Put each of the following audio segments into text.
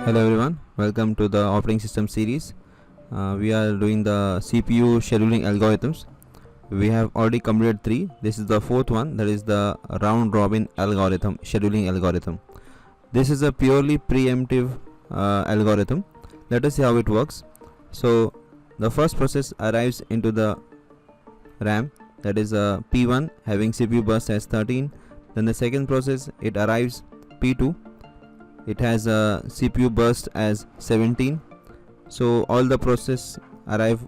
Hello everyone, welcome to the operating system series. We are doing the CPU scheduling algorithms. We have already completed 3. This is the 4th one, that is the round robin algorithm, scheduling algorithm. This is a purely preemptive algorithm. Let us see how it works. So the first process arrives into the RAM, that is P1 having CPU burst as 13. Then the second process, it arrives P2, it has a CPU burst as 17. So all the process arrive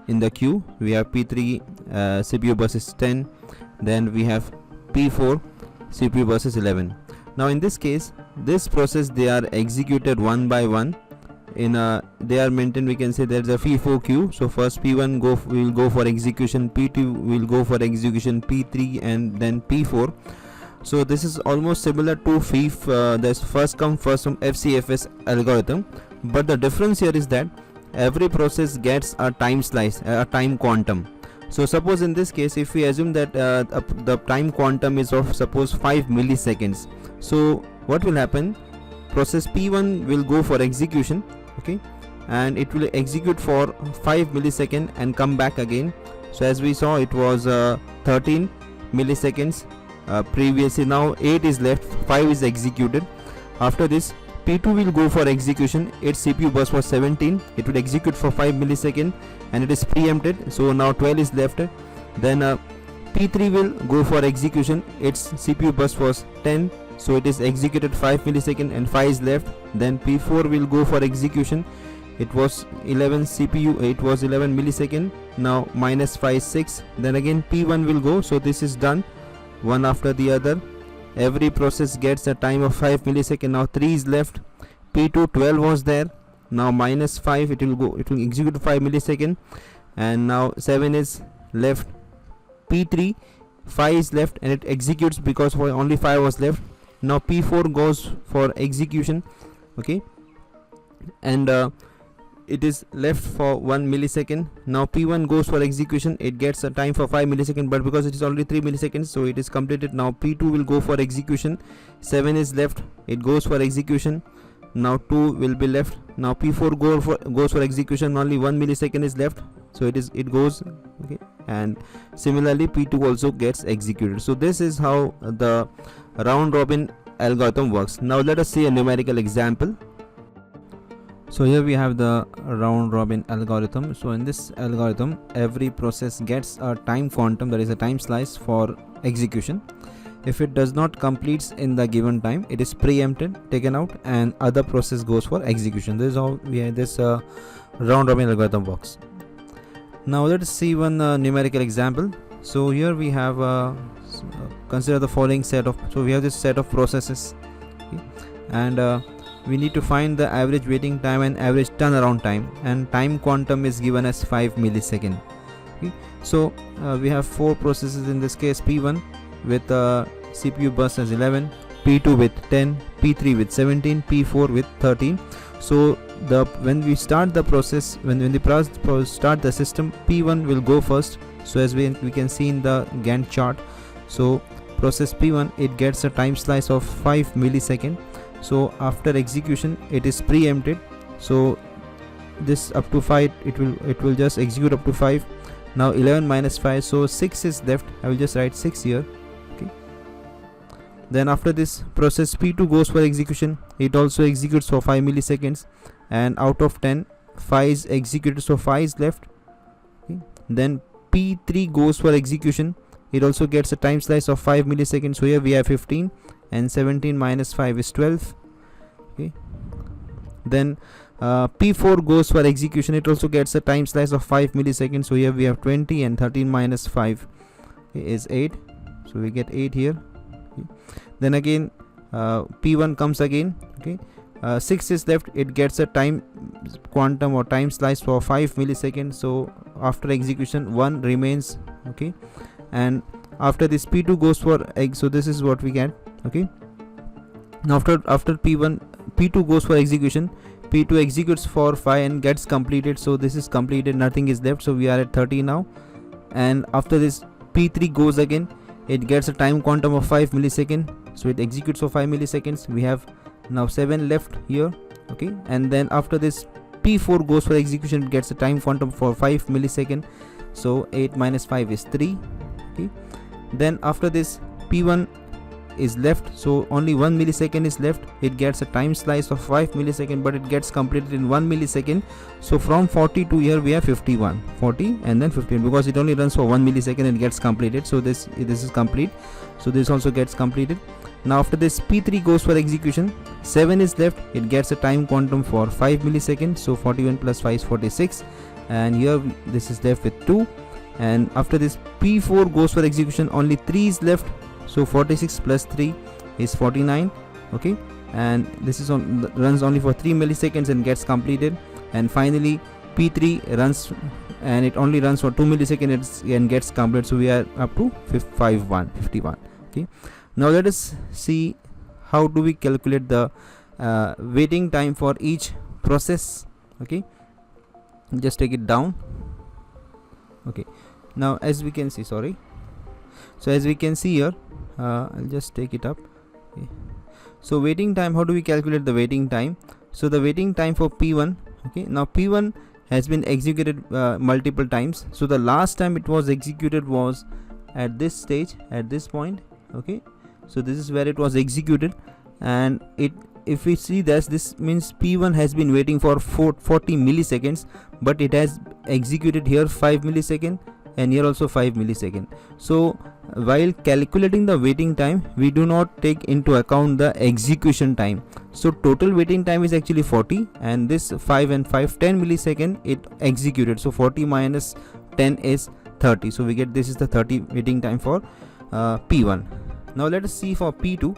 in the queue. We have P3 CPU burst is 10, then we have P4 CPU burst is 11. Now in this case, this process they are executed one by one. They are maintained, we can say there is a FIFO queue. So first P1 will go for execution, P2 will go for execution, P3 and then P4. So this is almost similar to FIF, this first come first from FCFS algorithm, but the difference here is that every process gets a time slice, a time quantum. So suppose in this case, if we assume that the time quantum is of suppose 5 milliseconds, so what will happen? Process P1 will go for execution, okay, and it will execute for 5 milliseconds and come back again. So as we saw, it was 13 milliseconds previously. Now 8 is left, 5 is executed. After this, P2 will go for execution. Its CPU burst was 17. It will execute for 5 milliseconds and it is preempted. So now 12 is left. Then P3 will go for execution. Its CPU burst was 10. So it is executed 5 milliseconds and 5 is left. Then P4 will go for execution. It was 11 CPU, it was 11 milliseconds. Now minus 5 6. Then again P1 will go. So this is done one after the other. Every process gets a time of 5 milliseconds. Now 3 is left. P2 12 was there. Now minus 5, it will go, it will execute 5 milliseconds. And now 7 is left. P3 5 is left and it executes because only 5 was left. Now P4 goes for execution, okay, and it is left for 1 millisecond. Now P1 goes for execution. It gets a time for 5 milliseconds, but because it is already 3 milliseconds, so it is completed. Now P2 will go for execution. 7 is left. It goes for execution. Now 2 will be left. Now P4 goes for execution. Only 1 millisecond is left, so it goes, okay, and similarly P2 also gets executed. So this is how the round robin algorithm works. Now let us see a numerical example. So here we have the round robin algorithm. So in this algorithm, every process gets a time quantum, that is a time slice for execution. If it does not complete in the given time, it is preempted, taken out, and other process goes for execution. This is how this round robin algorithm works. Now let us see one numerical example. So here we have consider the following set of, so we have this set of processes, okay, and we need to find the average waiting time and average turnaround time, and time quantum is given as 5 milliseconds. Okay. So we have 4 processes in this case: P1 with CPU burst as 11, P2 with 10, P3 with 17, P4 with 13. So when we start the process, when the start the system, P1 will go first. So as we can see in the Gantt chart, so process P1, it gets a time slice of 5 milliseconds. So after execution, it is preempted. So this up to 5, it will just execute up to 5. Now 11 minus 5, so 6 is left. I will just write 6 here. Okay. Then after this, process P2 goes for execution. It also executes for 5 milliseconds, and out of 10, 5 is executed, so 5 is left. Okay. Then P3 goes for execution. It also gets a time slice of 5 milliseconds. So here we have 15, and 17 minus 5 is 12. Okay. Then P4 goes for execution. It also gets a time slice of 5 milliseconds. So here we have 20, and 13 minus 5 is 8. So we get 8 here. Okay. Then again P1 comes again. Okay. 6 is left. It gets a time quantum or time slice for 5 milliseconds. So after execution, 1 remains. Okay. And after this, P2 goes for so this is what we get. Okay. Now after P2 goes for execution, P2 executes for 5 and gets completed. So this is completed, nothing is left. So we are at 30 now. And after this, P3 goes again. It gets a time quantum of 5 milliseconds. So it executes for 5 milliseconds. We have now 7 left here, okay, and then after this P4 goes for execution, it gets a time quantum for 5 millisecond, so 8 minus 5 is 3, okay. Then after this P1 is left, so only 1 millisecond is left, it gets a time slice of 5 millisecond, but it gets completed in 1 millisecond. So from 40 to here we have 51, 40 and then 15, because it only runs for 1 millisecond and gets completed. So this is complete, so this also gets completed. Now after this P3 goes for execution, 7 is left, it gets a time quantum for 5 milliseconds, so 41 plus 5 is 46, and here this is left with 2. And after this P4 goes for execution, only 3 is left, so 46 plus 3 is 49, okay, and this is runs only for 3 milliseconds and gets completed. And finally P3 runs, and it only runs for 2 milliseconds and gets completed, so we are up to 51, okay. Now let us see how do we calculate the waiting time for each process, okay. Just take it down, okay. Now as we can see, so as we can see here, I'll just take it up, okay. So waiting time, how do we calculate the waiting time? So the waiting time for P1, okay, now P1 has been executed multiple times, so the last time it was executed was at this stage, at this point, okay. So this is where it was executed, and if we see this means P1 has been waiting for 40 milliseconds, but it has executed here 5 millisecond and here also 5 millisecond. So while calculating the waiting time, we do not take into account the execution time. So total waiting time is actually 40, and this 5 and 5, 10 millisecond it executed, so 40 minus 10 is 30, so we get this is the 30 waiting time for P1. Now let us see for P2.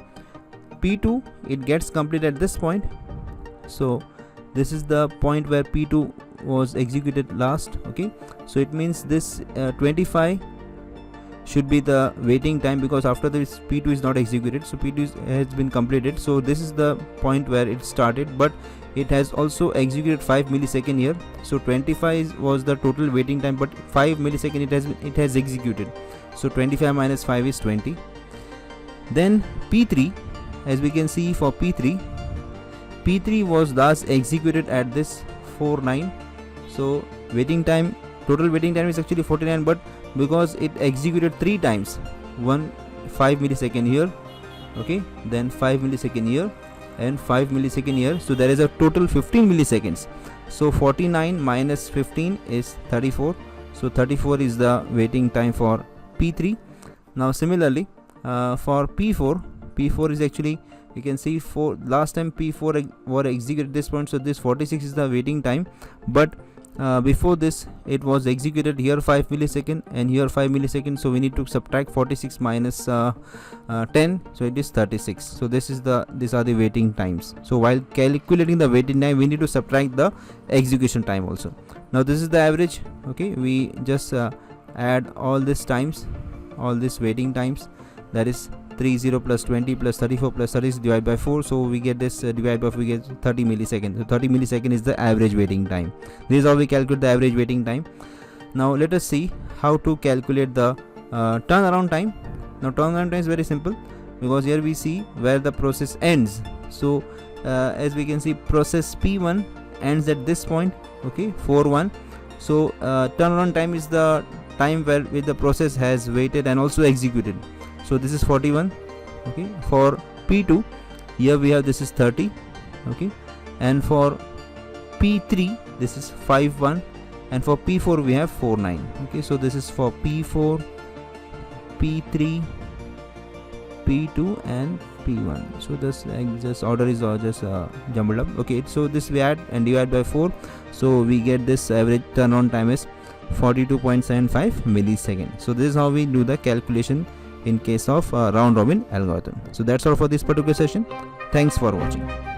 P2 it gets completed at this point, so this is the point where P2 was executed last, okay. So it means this 25 should be the waiting time, because after this P2 is not executed, so P2 has been completed. So this is the point where it started, but it has also executed 5 millisecond here, so 25 was the total waiting time, but 5 millisecond it has executed, so 25 minus 5 is 20. Then P3, as we can see for P3 was last executed at this 49, so waiting time, total waiting time is actually 49, but because it executed 3 times, 5 millisecond here, okay, then 5 millisecond here and 5 millisecond here, so there is a total 15 milliseconds. So 49 minus 15 is 34, so 34 is the waiting time for P3. Now similarly for P4 is actually, you can see for last time P4 were executed at this point, so this 46 is the waiting time, but before this it was executed here 5 millisecond and here 5 millisecond, so we need to subtract 46 minus 10, so it is 36. So these are the waiting times. So while calculating the waiting time, we need to subtract the execution time also. Now this is the average, okay. We just add all these times, all these waiting times, that is 30 plus 20 plus 34 plus 30 divided by 4, so we get this divided by 4, we get 30 milliseconds. So 30 millisecond is the average waiting time. This is how we calculate the average waiting time. Now let us see how to calculate the turnaround time. Now turnaround time is very simple, because here we see where the process ends. So as we can see, process P1 ends at this point, okay, 4:1. So turnaround time is the time where the process has waited and also executed. So this is 41, okay. For P2 here we have, this is 30, okay, and for P3 this is 5:1, and for P4 we have 4:9, okay. So this is for P4, P3, P2 and P1. So this order is just jumbled up, okay. So this we add and divide by 4, so we get this average turnaround time is 42.75 milliseconds. So this is how we do the calculation in case of round robin algorithm. So that's all for this particular session. Thanks for watching.